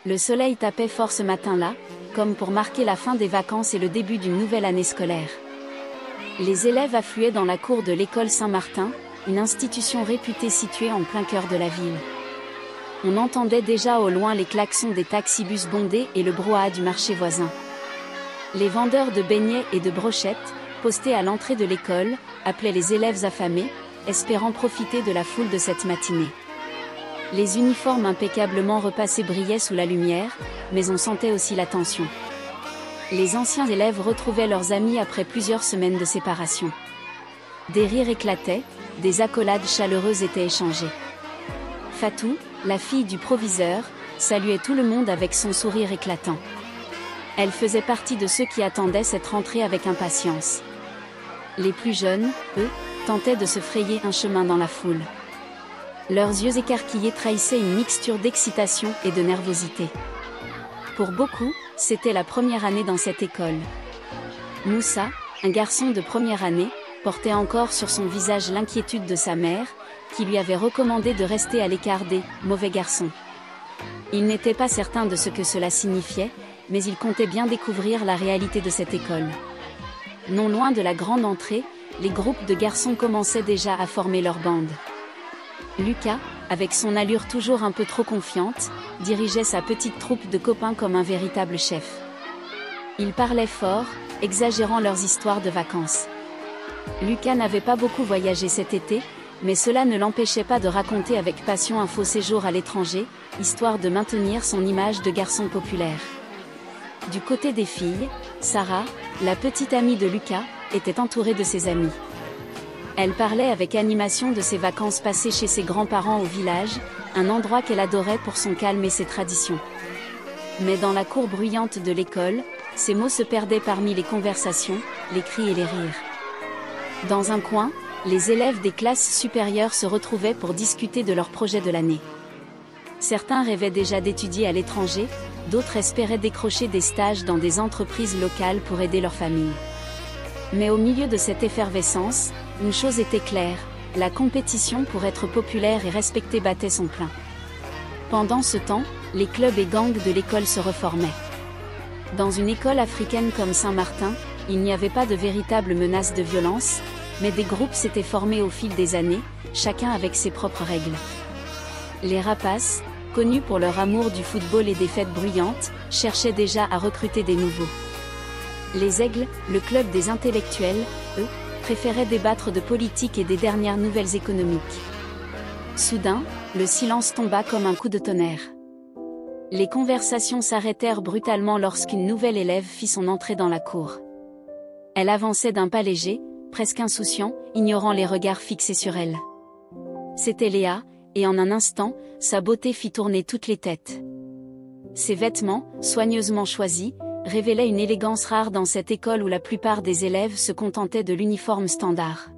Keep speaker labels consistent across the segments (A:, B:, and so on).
A: Le soleil tapait fort ce matin-là, comme pour marquer la fin des vacances et le début d'une nouvelle année scolaire. Les élèves affluaient dans la cour de l'école Saint-Martin, une institution réputée située en plein cœur de la ville. On entendait déjà au loin les klaxons des taxibus bondés et le brouhaha du marché voisin. Les vendeurs de beignets et de brochettes, postés à l'entrée de l'école, appelaient les élèves affamés, espérant profiter de la foule de cette matinée. Les uniformes impeccablement repassés brillaient sous la lumière, mais on sentait aussi la tension. Les anciens élèves retrouvaient leurs amis après plusieurs semaines de séparation. Des rires éclataient, des accolades chaleureuses étaient échangées. Fatou, la fille du proviseur, saluait tout le monde avec son sourire éclatant. Elle faisait partie de ceux qui attendaient cette rentrée avec impatience. Les plus jeunes, eux, tentaient de se frayer un chemin dans la foule. Leurs yeux écarquillés trahissaient une mixture d'excitation et de nervosité. Pour beaucoup, c'était la première année dans cette école. Moussa, un garçon de première année, portait encore sur son visage l'inquiétude de sa mère, qui lui avait recommandé de rester à l'écart des « mauvais garçons ». Il n'était pas certain de ce que cela signifiait, mais il comptait bien découvrir la réalité de cette école. Non loin de la grande entrée, les groupes de garçons commençaient déjà à former leur bande. Lucas, avec son allure toujours un peu trop confiante, dirigeait sa petite troupe de copains comme un véritable chef. Ils parlaient fort, exagérant leurs histoires de vacances. Lucas n'avait pas beaucoup voyagé cet été, mais cela ne l'empêchait pas de raconter avec passion un faux séjour à l'étranger, histoire de maintenir son image de garçon populaire. Du côté des filles, Sarah, la petite amie de Lucas, était entourée de ses amis. Elle parlait avec animation de ses vacances passées chez ses grands-parents au village, un endroit qu'elle adorait pour son calme et ses traditions. Mais dans la cour bruyante de l'école, ces mots se perdaient parmi les conversations, les cris et les rires. Dans un coin, les élèves des classes supérieures se retrouvaient pour discuter de leurs projets de l'année. Certains rêvaient déjà d'étudier à l'étranger, d'autres espéraient décrocher des stages dans des entreprises locales pour aider leur famille. Mais au milieu de cette effervescence, une chose était claire, la compétition pour être populaire et respectée battait son plein. Pendant ce temps, les clubs et gangs de l'école se reformaient. Dans une école africaine comme Saint-Martin, il n'y avait pas de véritable menace de violence, mais des groupes s'étaient formés au fil des années, chacun avec ses propres règles. Les rapaces, connus pour leur amour du football et des fêtes bruyantes, cherchaient déjà à recruter des nouveaux. Les aigles, le club des intellectuels, eux, préféraient débattre de politique et des dernières nouvelles économiques. Soudain, le silence tomba comme un coup de tonnerre. Les conversations s'arrêtèrent brutalement lorsqu'une nouvelle élève fit son entrée dans la cour. Elle avançait d'un pas léger, presque insouciant, ignorant les regards fixés sur elle. C'était Léa, et en un instant, sa beauté fit tourner toutes les têtes. Ses vêtements, soigneusement choisis, révélait une élégance rare dans cette école où la plupart des élèves se contentaient de l'uniforme standard.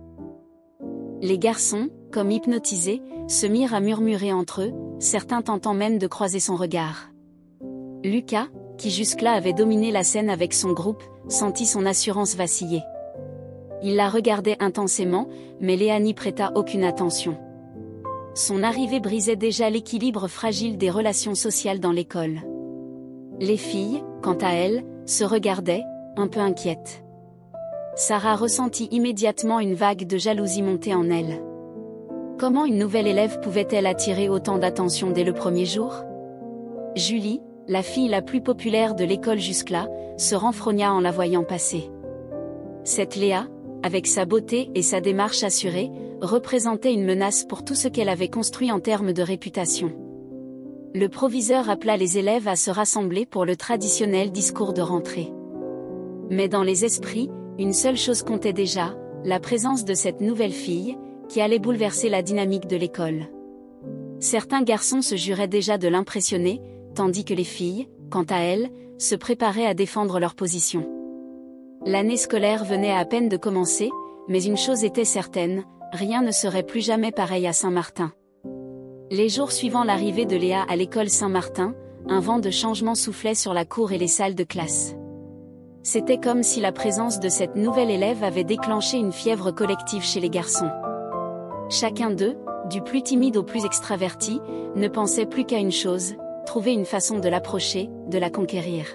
A: Les garçons, comme hypnotisés, se mirent à murmurer entre eux, certains tentant même de croiser son regard. Lucas, qui jusque-là avait dominé la scène avec son groupe, sentit son assurance vaciller. Il la regardait intensément, mais Léa n'y prêta aucune attention. Son arrivée brisait déjà l'équilibre fragile des relations sociales dans l'école. Les filles, quant à elles, se regardaient, un peu inquiètes. Sarah ressentit immédiatement une vague de jalousie monter en elle. Comment une nouvelle élève pouvait-elle attirer autant d'attention dès le premier jour? Julie, la fille la plus populaire de l'école jusque-là, se renfrogna en la voyant passer. Cette Léa, avec sa beauté et sa démarche assurée, représentait une menace pour tout ce qu'elle avait construit en termes de réputation. Le proviseur appela les élèves à se rassembler pour le traditionnel discours de rentrée. Mais dans les esprits, une seule chose comptait déjà, la présence de cette nouvelle fille, qui allait bouleverser la dynamique de l'école. Certains garçons se juraient déjà de l'impressionner, tandis que les filles, quant à elles, se préparaient à défendre leur position. L'année scolaire venait à peine de commencer, mais une chose était certaine, rien ne serait plus jamais pareil à Saint-Martin. Les jours suivant l'arrivée de Léa à l'école Saint-Martin, un vent de changement soufflait sur la cour et les salles de classe. C'était comme si la présence de cette nouvelle élève avait déclenché une fièvre collective chez les garçons. Chacun d'eux, du plus timide au plus extraverti, ne pensait plus qu'à une chose, trouver une façon de l'approcher, de la conquérir.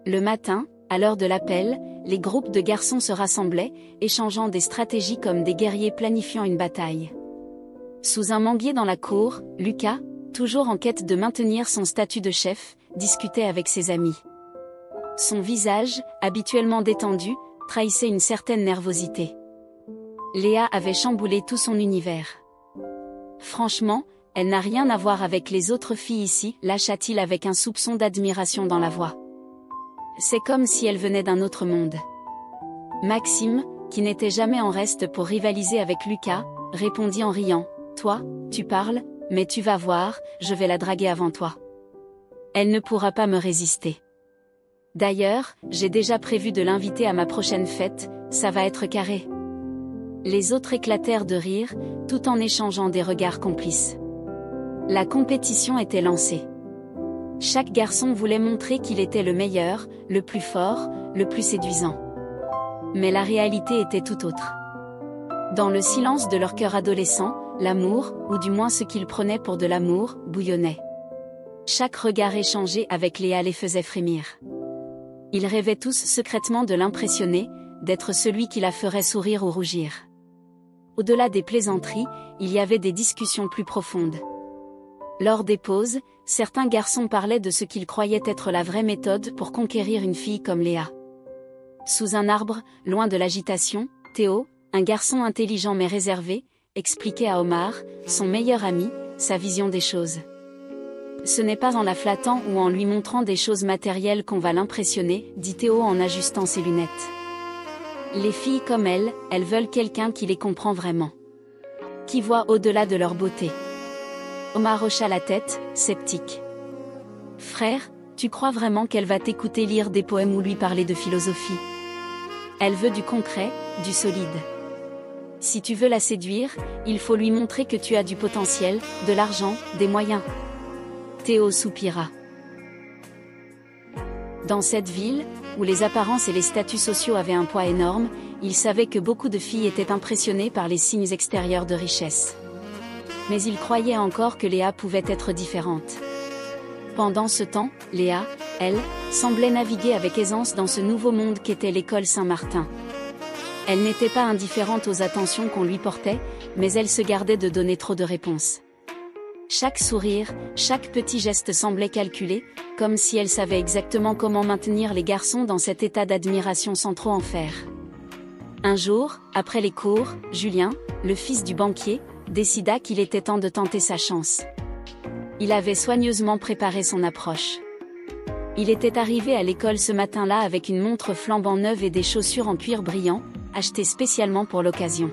A: Le matin, à l'heure de l'appel, les groupes de garçons se rassemblaient, échangeant des stratégies comme des guerriers planifiant une bataille. Sous un manguier dans la cour, Lucas, toujours en quête de maintenir son statut de chef, discutait avec ses amis. Son visage, habituellement détendu, trahissait une certaine nervosité. Léa avait chamboulé tout son univers. Franchement, elle n'a rien à voir avec les autres filles ici, lâcha-t-il avec un soupçon d'admiration dans la voix. C'est comme si elle venait d'un autre monde. Maxime, qui n'était jamais en reste pour rivaliser avec Lucas, répondit en riant. Toi, tu parles, mais tu vas voir, je vais la draguer avant toi. Elle ne pourra pas me résister. D'ailleurs, j'ai déjà prévu de l'inviter à ma prochaine fête, ça va être carré. Les autres éclatèrent de rire, tout en échangeant des regards complices. La compétition était lancée. Chaque garçon voulait montrer qu'il était le meilleur, le plus fort, le plus séduisant. Mais la réalité était tout autre. Dans le silence de leur cœur adolescent, l'amour, ou du moins ce qu'ils prenaient pour de l'amour, bouillonnait. Chaque regard échangé avec Léa les faisait frémir. Ils rêvaient tous secrètement de l'impressionner, d'être celui qui la ferait sourire ou rougir. Au-delà des plaisanteries, il y avait des discussions plus profondes. Lors des pauses, certains garçons parlaient de ce qu'ils croyaient être la vraie méthode pour conquérir une fille comme Léa. Sous un arbre, loin de l'agitation, Théo, un garçon intelligent mais réservé, expliquait à Omar, son meilleur ami, sa vision des choses. Ce n'est pas en la flattant ou en lui montrant des choses matérielles qu'on va l'impressionner, dit Théo en ajustant ses lunettes. Les filles comme elle, elles veulent quelqu'un qui les comprend vraiment. Qui voit au-delà de leur beauté. Omar hocha la tête, sceptique. Frère, tu crois vraiment qu'elle va t'écouter lire des poèmes ou lui parler de philosophie? Elle veut du concret, du solide. Si tu veux la séduire, il faut lui montrer que tu as du potentiel, de l'argent, des moyens. Théo soupira. Dans cette ville, où les apparences et les statuts sociaux avaient un poids énorme, il savait que beaucoup de filles étaient impressionnées par les signes extérieurs de richesse. Mais il croyait encore que Léa pouvait être différente. Pendant ce temps, Léa, elle, semblait naviguer avec aisance dans ce nouveau monde qu'était l'école Saint-Martin. Elle n'était pas indifférente aux attentions qu'on lui portait, mais elle se gardait de donner trop de réponses. Chaque sourire, chaque petit geste semblait calculé, comme si elle savait exactement comment maintenir les garçons dans cet état d'admiration sans trop en faire. Un jour, après les cours, Julien, le fils du banquier, décida qu'il était temps de tenter sa chance. Il avait soigneusement préparé son approche. Il était arrivé à l'école ce matin-là avec une montre flambant neuve et des chaussures en cuir brillant, achetées spécialement pour l'occasion.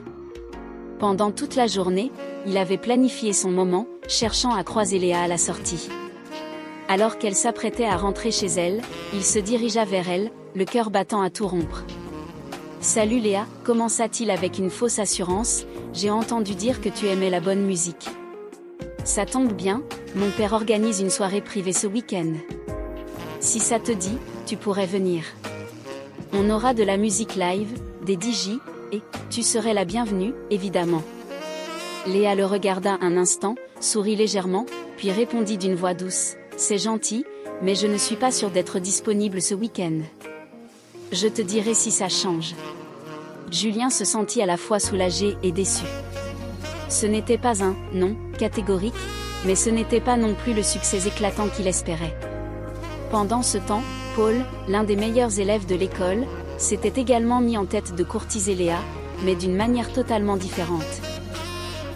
A: Pendant toute la journée, il avait planifié son moment, cherchant à croiser Léa à la sortie. Alors qu'elle s'apprêtait à rentrer chez elle, il se dirigea vers elle, le cœur battant à tout rompre. « Salut Léa », commença-t-il avec une fausse assurance, « j'ai entendu dire que tu aimais la bonne musique. » « Ça tombe bien, mon père organise une soirée privée ce week-end. Si ça te dit, tu pourrais venir. On aura de la musique live, des DJ, et tu serais la bienvenue, évidemment. » Léa le regarda un instant, sourit légèrement, puis répondit d'une voix douce, « C'est gentil, mais je ne suis pas sûre d'être disponible ce week-end. Je te dirai si ça change. » Julien se sentit à la fois soulagé et déçu. Ce n'était pas un « non » catégorique, mais ce n'était pas non plus le succès éclatant qu'il espérait. Pendant ce temps, Paul, l'un des meilleurs élèves de l'école, s'était également mis en tête de courtiser Léa, mais d'une manière totalement différente.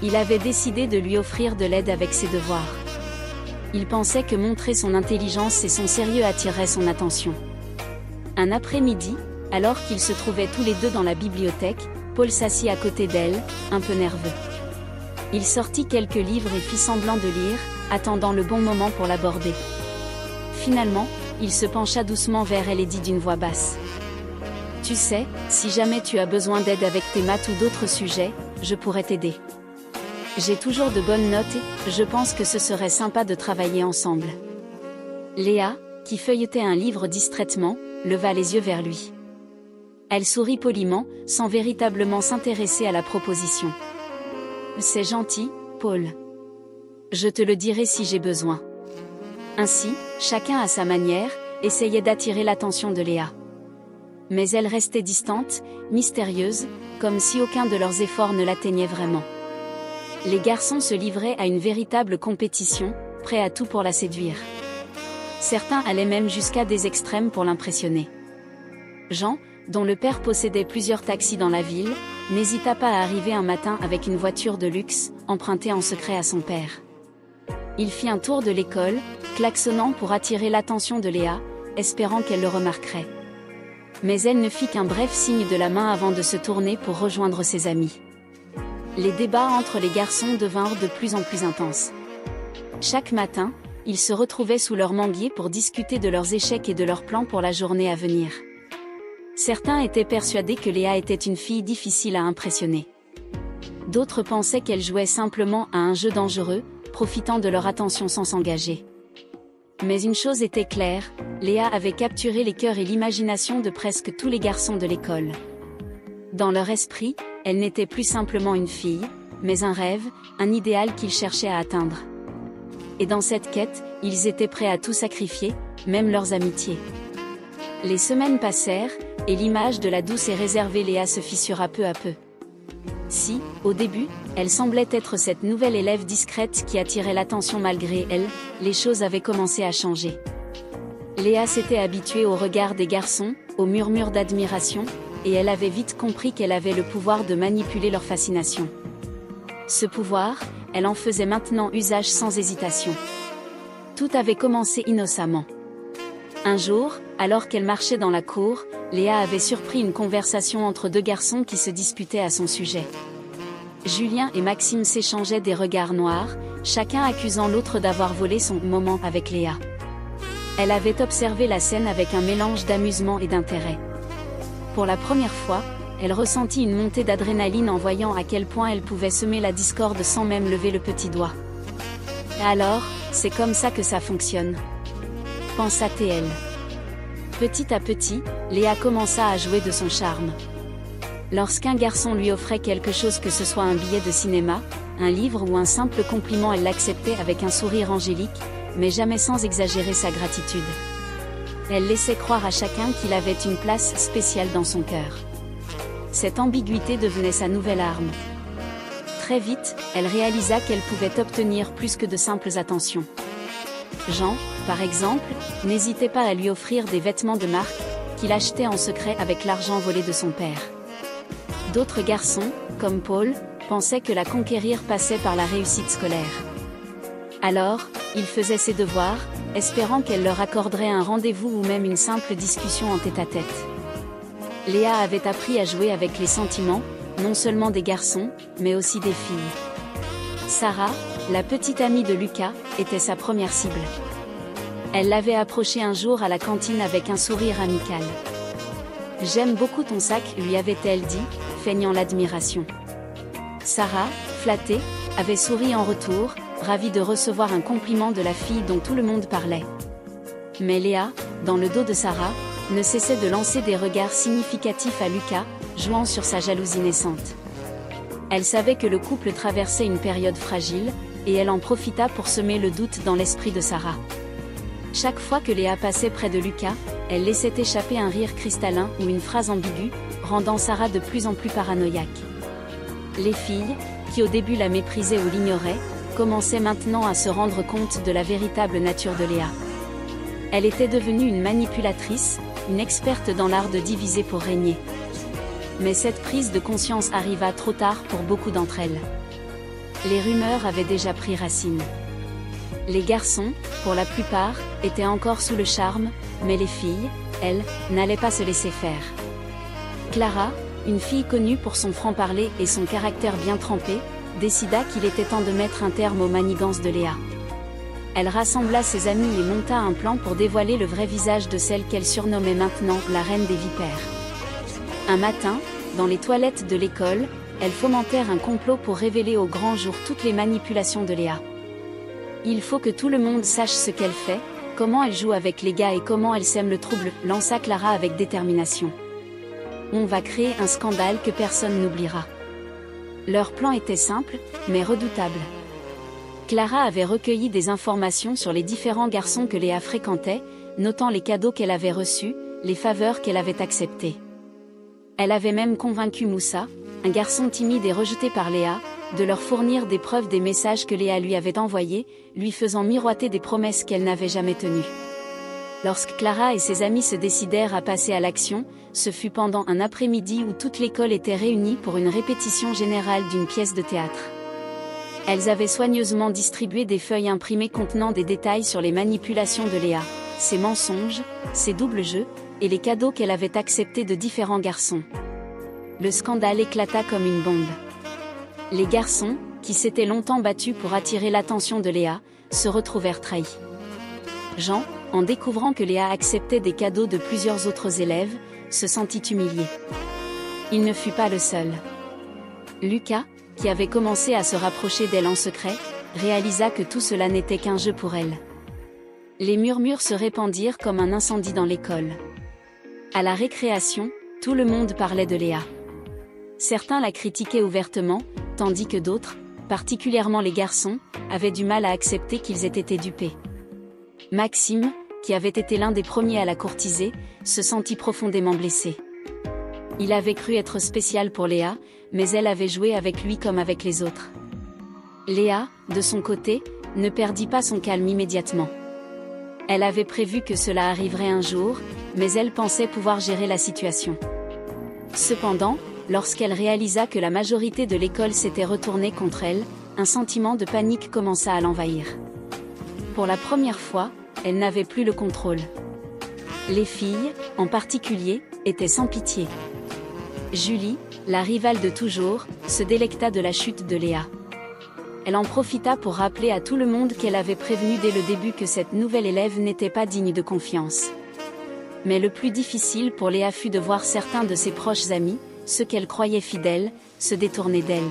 A: Il avait décidé de lui offrir de l'aide avec ses devoirs. Il pensait que montrer son intelligence et son sérieux attirerait son attention. Un après-midi, alors qu'ils se trouvaient tous les deux dans la bibliothèque, Paul s'assit à côté d'elle, un peu nerveux. Il sortit quelques livres et fit semblant de lire, attendant le bon moment pour l'aborder. Finalement, il se pencha doucement vers elle et dit d'une voix basse. « Tu sais, si jamais tu as besoin d'aide avec tes maths ou d'autres sujets, je pourrais t'aider. J'ai toujours de bonnes notes et je pense que ce serait sympa de travailler ensemble. » Léa, qui feuilletait un livre distraitement, leva les yeux vers lui. Elle sourit poliment, sans véritablement s'intéresser à la proposition. « C'est gentil, Paul. Je te le dirai si j'ai besoin. » Ainsi, chacun à sa manière, essayait d'attirer l'attention de Léa. Mais elle restait distante, mystérieuse, comme si aucun de leurs efforts ne l'atteignait vraiment. Les garçons se livraient à une véritable compétition, prêts à tout pour la séduire. Certains allaient même jusqu'à des extrêmes pour l'impressionner. Jean, dont le père possédait plusieurs taxis dans la ville, n'hésita pas à arriver un matin avec une voiture de luxe, empruntée en secret à son père. Il fit un tour de l'école, klaxonnant pour attirer l'attention de Léa, espérant qu'elle le remarquerait. Mais elle ne fit qu'un bref signe de la main avant de se tourner pour rejoindre ses amis. Les débats entre les garçons devinrent de plus en plus intenses. Chaque matin, ils se retrouvaient sous leur manguier pour discuter de leurs échecs et de leurs plans pour la journée à venir. Certains étaient persuadés que Léa était une fille difficile à impressionner. D'autres pensaient qu'elle jouait simplement à un jeu dangereux, profitant de leur attention sans s'engager. Mais une chose était claire, Léa avait capturé les cœurs et l'imagination de presque tous les garçons de l'école. Dans leur esprit, elle n'était plus simplement une fille, mais un rêve, un idéal qu'ils cherchaient à atteindre. Et dans cette quête, ils étaient prêts à tout sacrifier, même leurs amitiés. Les semaines passèrent, et l'image de la douce et réservée Léa se fissura peu à peu. Si, au début, elle semblait être cette nouvelle élève discrète qui attirait l'attention malgré elle, les choses avaient commencé à changer. Léa s'était habituée au regard des garçons, aux murmures d'admiration, et elle avait vite compris qu'elle avait le pouvoir de manipuler leur fascination. Ce pouvoir, elle en faisait maintenant usage sans hésitation. Tout avait commencé innocemment. Un jour, alors qu'elle marchait dans la cour, Léa avait surpris une conversation entre deux garçons qui se disputaient à son sujet. Julien et Maxime s'échangeaient des regards noirs, chacun accusant l'autre d'avoir volé son moment avec Léa. Elle avait observé la scène avec un mélange d'amusement et d'intérêt. Pour la première fois, elle ressentit une montée d'adrénaline en voyant à quel point elle pouvait semer la discorde sans même lever le petit doigt. Alors, c'est comme ça que ça fonctionne, pensa-t-elle. Petit à petit, Léa commença à jouer de son charme. Lorsqu'un garçon lui offrait quelque chose, que ce soit un billet de cinéma, un livre ou un simple compliment, elle l'acceptait avec un sourire angélique, mais jamais sans exagérer sa gratitude. Elle laissait croire à chacun qu'il avait une place spéciale dans son cœur. Cette ambiguïté devenait sa nouvelle arme. Très vite, elle réalisa qu'elle pouvait obtenir plus que de simples attentions. Jean, par exemple, n'hésitait pas à lui offrir des vêtements de marque, qu'il achetait en secret avec l'argent volé de son père. D'autres garçons, comme Paul, pensaient que la conquérir passait par la réussite scolaire. Alors, il faisait ses devoirs, espérant qu'elle leur accorderait un rendez-vous ou même une simple discussion en tête-à-tête. Léa avait appris à jouer avec les sentiments, non seulement des garçons, mais aussi des filles. Sarah, la petite amie de Lucas, était sa première cible. Elle l'avait approché un jour à la cantine avec un sourire amical. « J'aime beaucoup ton sac », lui avait-elle dit, feignant l'admiration. Sarah, flattée, avait souri en retour, ravie de recevoir un compliment de la fille dont tout le monde parlait. Mais Léa, dans le dos de Sarah, ne cessait de lancer des regards significatifs à Lucas, jouant sur sa jalousie naissante. Elle savait que le couple traversait une période fragile, et elle en profita pour semer le doute dans l'esprit de Sarah. Chaque fois que Léa passait près de Lucas, elle laissait échapper un rire cristallin ou une phrase ambiguë, rendant Sarah de plus en plus paranoïaque. Les filles, qui au début la méprisaient ou l'ignoraient, commençaient maintenant à se rendre compte de la véritable nature de Léa. Elle était devenue une manipulatrice, une experte dans l'art de diviser pour régner. Mais cette prise de conscience arriva trop tard pour beaucoup d'entre elles. Les rumeurs avaient déjà pris racine. Les garçons, pour la plupart, étaient encore sous le charme, mais les filles, elles, n'allaient pas se laisser faire. Clara, une fille connue pour son franc-parler et son caractère bien trempé, décida qu'il était temps de mettre un terme aux manigances de Léa. Elle rassembla ses amis et monta un plan pour dévoiler le vrai visage de celle qu'elle surnommait maintenant la reine des vipères. Un matin, dans les toilettes de l'école, elles fomentèrent un complot pour révéler au grand jour toutes les manipulations de Léa. Il faut que tout le monde sache ce qu'elle fait, comment elle joue avec les gars et comment elle sème le trouble, lança Clara avec détermination. On va créer un scandale que personne n'oubliera. Leur plan était simple, mais redoutable. Clara avait recueilli des informations sur les différents garçons que Léa fréquentait, notant les cadeaux qu'elle avait reçus, les faveurs qu'elle avait acceptées. Elle avait même convaincu Moussa, un garçon timide et rejeté par Léa, de leur fournir des preuves des messages que Léa lui avait envoyés, lui faisant miroiter des promesses qu'elle n'avait jamais tenues. Lorsque Clara et ses amis se décidèrent à passer à l'action, ce fut pendant un après-midi où toute l'école était réunie pour une répétition générale d'une pièce de théâtre. Elles avaient soigneusement distribué des feuilles imprimées contenant des détails sur les manipulations de Léa, ses mensonges, ses doubles jeux, et les cadeaux qu'elle avait acceptés de différents garçons. Le scandale éclata comme une bombe. Les garçons, qui s'étaient longtemps battus pour attirer l'attention de Léa, se retrouvèrent trahis. Jean, en découvrant que Léa acceptait des cadeaux de plusieurs autres élèves, se sentit humilié. Il ne fut pas le seul. Lucas, qui avait commencé à se rapprocher d'elle en secret, réalisa que tout cela n'était qu'un jeu pour elle. Les murmures se répandirent comme un incendie dans l'école. À la récréation, tout le monde parlait de Léa. Certains la critiquaient ouvertement, tandis que d'autres, particulièrement les garçons, avaient du mal à accepter qu'ils aient été dupés. Maxime, qui avait été l'un des premiers à la courtiser, se sentit profondément blessé. Il avait cru être spécial pour Léa, mais elle avait joué avec lui comme avec les autres. Léa, de son côté, ne perdit pas son calme immédiatement. Elle avait prévu que cela arriverait un jour, mais elle pensait pouvoir gérer la situation. Cependant, lorsqu'elle réalisa que la majorité de l'école s'était retournée contre elle, un sentiment de panique commença à l'envahir. Pour la première fois, elle n'avait plus le contrôle. Les filles, en particulier, étaient sans pitié. Julie, la rivale de toujours, se délecta de la chute de Léa. Elle en profita pour rappeler à tout le monde qu'elle avait prévenu dès le début que cette nouvelle élève n'était pas digne de confiance. Mais le plus difficile pour Léa fut de voir certains de ses proches amis, ceux qu'elle croyait fidèles, se détourner d'elle.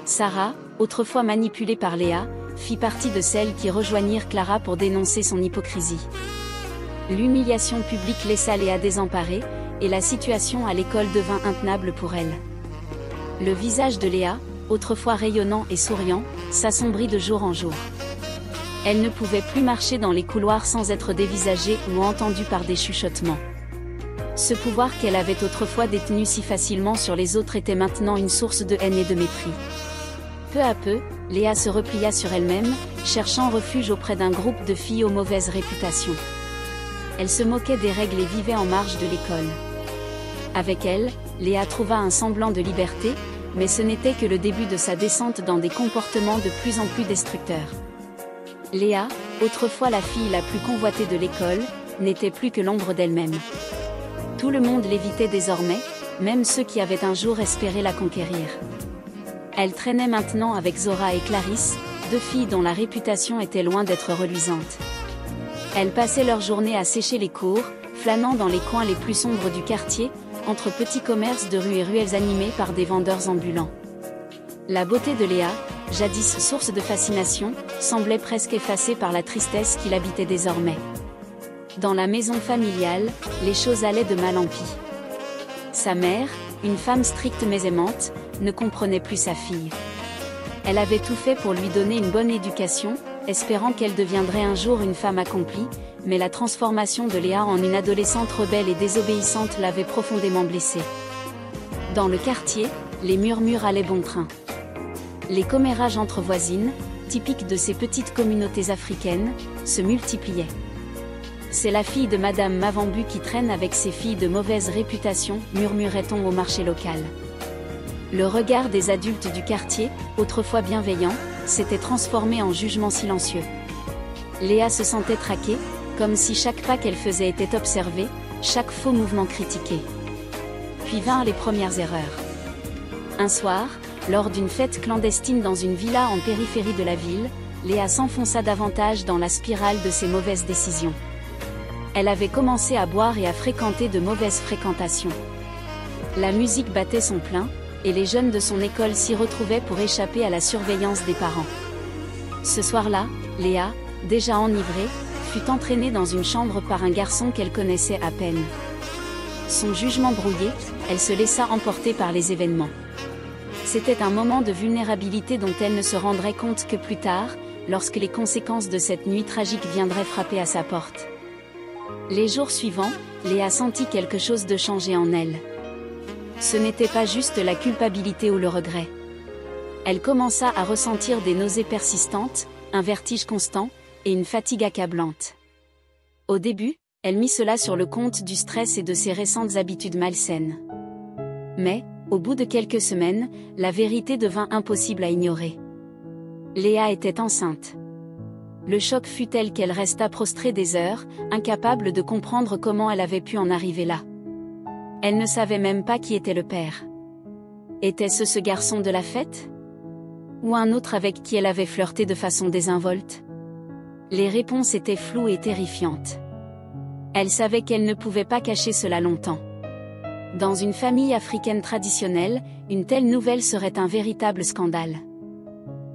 A: Sarah, autrefois manipulée par Léa, fit partie de celles qui rejoignirent Clara pour dénoncer son hypocrisie. L'humiliation publique laissa Léa désemparée, et la situation à l'école devint intenable pour elle. Le visage de Léa, autrefois rayonnant et souriant, s'assombrit de jour en jour. Elle ne pouvait plus marcher dans les couloirs sans être dévisagée ou entendue par des chuchotements. Ce pouvoir qu'elle avait autrefois détenu si facilement sur les autres était maintenant une source de haine et de mépris. Peu à peu, Léa se replia sur elle-même, cherchant refuge auprès d'un groupe de filles aux mauvaises réputations. Elle se moquait des règles et vivait en marge de l'école. Avec elle, Léa trouva un semblant de liberté, mais ce n'était que le début de sa descente dans des comportements de plus en plus destructeurs. Léa, autrefois la fille la plus convoitée de l'école, n'était plus que l'ombre d'elle-même. Tout le monde l'évitait désormais, même ceux qui avaient un jour espéré la conquérir. Elle traînait maintenant avec Zora et Clarisse, deux filles dont la réputation était loin d'être reluisante. Elles passaient leur journée à sécher les cours, flânant dans les coins les plus sombres du quartier, entre petits commerces de rues et ruelles animées par des vendeurs ambulants. La beauté de Léa, jadis source de fascination, semblait presque effacée par la tristesse qui l'habitait désormais. Dans la maison familiale, les choses allaient de mal en pis. Sa mère, une femme stricte mais aimante, ne comprenait plus sa fille. Elle avait tout fait pour lui donner une bonne éducation, espérant qu'elle deviendrait un jour une femme accomplie, mais la transformation de Léa en une adolescente rebelle et désobéissante l'avait profondément blessée. Dans le quartier, les murmures allaient bon train. Les commérages entre voisines, typiques de ces petites communautés africaines, se multipliaient. C'est la fille de Madame Mavambu qui traîne avec ses filles de mauvaise réputation, murmurait-on au marché local. Le regard des adultes du quartier, autrefois bienveillant, s'était transformé en jugement silencieux. Léa se sentait traquée, comme si chaque pas qu'elle faisait était observé, chaque faux mouvement critiqué. Puis vinrent les premières erreurs. Un soir, lors d'une fête clandestine dans une villa en périphérie de la ville, Léa s'enfonça davantage dans la spirale de ses mauvaises décisions. Elle avait commencé à boire et à fréquenter de mauvaises fréquentations. La musique battait son plein, et les jeunes de son école s'y retrouvaient pour échapper à la surveillance des parents. Ce soir-là, Léa, déjà enivrée, fut entraînée dans une chambre par un garçon qu'elle connaissait à peine. Son jugement brouillé, elle se laissa emporter par les événements. C'était un moment de vulnérabilité dont elle ne se rendrait compte que plus tard, lorsque les conséquences de cette nuit tragique viendraient frapper à sa porte. Les jours suivants, Léa sentit quelque chose de changé en elle. Ce n'était pas juste la culpabilité ou le regret. Elle commença à ressentir des nausées persistantes, un vertige constant, et une fatigue accablante. Au début, elle mit cela sur le compte du stress et de ses récentes habitudes malsaines. Mais, au bout de quelques semaines, la vérité devint impossible à ignorer. Léa était enceinte. Le choc fut tel qu'elle resta prostrée des heures, incapable de comprendre comment elle avait pu en arriver là. Elle ne savait même pas qui était le père. Était-ce ce garçon de la fête? Ou un autre avec qui elle avait flirté de façon désinvolte? Les réponses étaient floues et terrifiantes. Elle savait qu'elle ne pouvait pas cacher cela longtemps. Dans une famille africaine traditionnelle, une telle nouvelle serait un véritable scandale.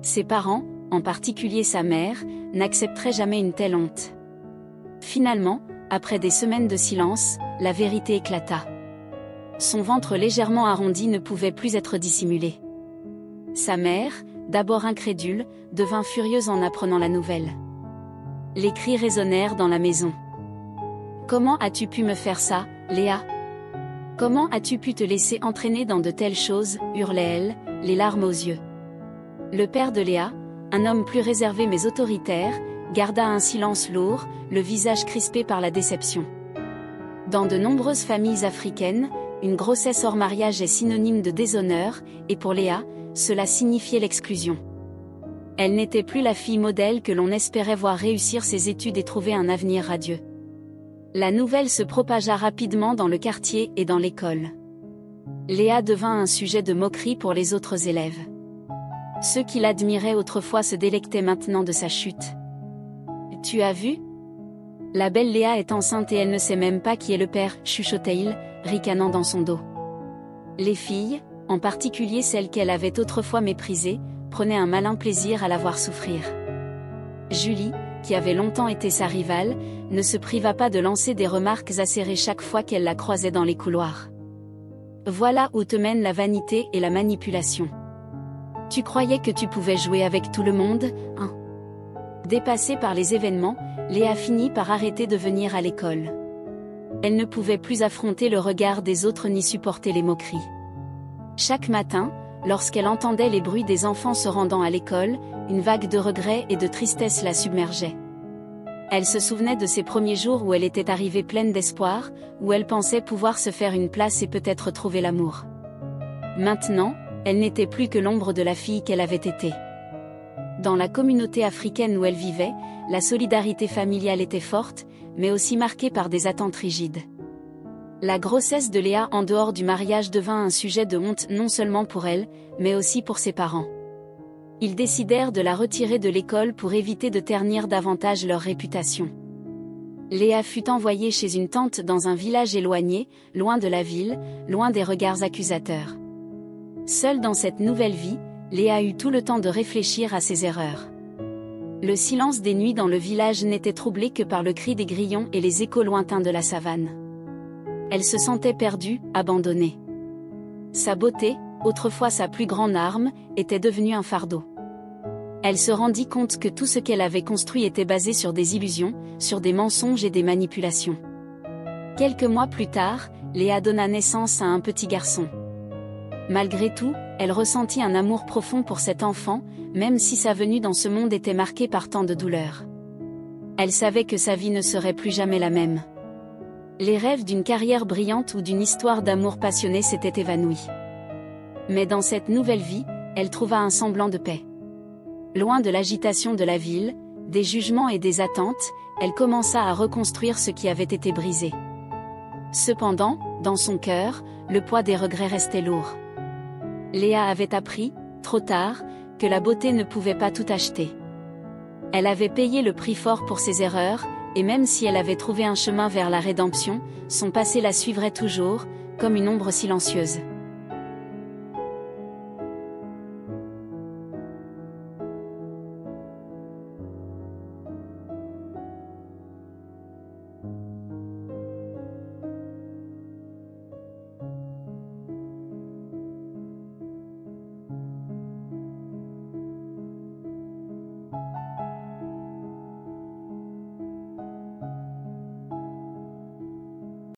A: Ses parents, en particulier sa mère, n'accepteraient jamais une telle honte. Finalement, après des semaines de silence, la vérité éclata. Son ventre légèrement arrondi ne pouvait plus être dissimulé. Sa mère, d'abord incrédule, devint furieuse en apprenant la nouvelle. Les cris résonnèrent dans la maison. « Comment as-tu pu me faire ça, Léa ? Comment as-tu pu te laisser entraîner dans de telles choses ?» hurlait elle, les larmes aux yeux. Le père de Léa, un homme plus réservé mais autoritaire, garda un silence lourd, le visage crispé par la déception. Dans de nombreuses familles africaines, une grossesse hors mariage est synonyme de déshonneur, et pour Léa, cela signifiait l'exclusion. Elle n'était plus la fille modèle que l'on espérait voir réussir ses études et trouver un avenir radieux. La nouvelle se propagea rapidement dans le quartier et dans l'école. Léa devint un sujet de moquerie pour les autres élèves. Ceux qui l'admiraient autrefois se délectaient maintenant de sa chute. « Tu as vu ? La belle Léa est enceinte et elle ne sait même pas qui est le père, » chuchotait-il, ricanant dans son dos. Les filles, en particulier celles qu'elle avait autrefois méprisées, prenaient un malin plaisir à la voir souffrir. Julie, qui avait longtemps été sa rivale, ne se priva pas de lancer des remarques acérées chaque fois qu'elle la croisait dans les couloirs. Voilà où te mènent la vanité et la manipulation. Tu croyais que tu pouvais jouer avec tout le monde, hein? Dépassée par les événements, Léa finit par arrêter de venir à l'école. Elle ne pouvait plus affronter le regard des autres ni supporter les moqueries. Chaque matin, lorsqu'elle entendait les bruits des enfants se rendant à l'école, une vague de regret et de tristesse la submergeait. Elle se souvenait de ces premiers jours où elle était arrivée pleine d'espoir, où elle pensait pouvoir se faire une place et peut-être trouver l'amour. Maintenant, elle n'était plus que l'ombre de la fille qu'elle avait été. Dans la communauté africaine où elle vivait, la solidarité familiale était forte, mais aussi marquée par des attentes rigides. La grossesse de Léa en dehors du mariage devint un sujet de honte non seulement pour elle, mais aussi pour ses parents. Ils décidèrent de la retirer de l'école pour éviter de ternir davantage leur réputation. Léa fut envoyée chez une tante dans un village éloigné, loin de la ville, loin des regards accusateurs. Seule dans cette nouvelle vie, Léa eut tout le temps de réfléchir à ses erreurs. Le silence des nuits dans le village n'était troublé que par le cri des grillons et les échos lointains de la savane. Elle se sentait perdue, abandonnée. Sa beauté, autrefois sa plus grande arme, était devenue un fardeau. Elle se rendit compte que tout ce qu'elle avait construit était basé sur des illusions, sur des mensonges et des manipulations. Quelques mois plus tard, Léa donna naissance à un petit garçon. Malgré tout, elle ressentit un amour profond pour cet enfant, même si sa venue dans ce monde était marquée par tant de douleurs. Elle savait que sa vie ne serait plus jamais la même. Les rêves d'une carrière brillante ou d'une histoire d'amour passionné s'étaient évanouis. Mais dans cette nouvelle vie, elle trouva un semblant de paix. Loin de l'agitation de la ville, des jugements et des attentes, elle commença à reconstruire ce qui avait été brisé. Cependant, dans son cœur, le poids des regrets restait lourd. Léa avait appris, trop tard, que la beauté ne pouvait pas tout acheter. Elle avait payé le prix fort pour ses erreurs, et même si elle avait trouvé un chemin vers la rédemption, son passé la suivrait toujours, comme une ombre silencieuse.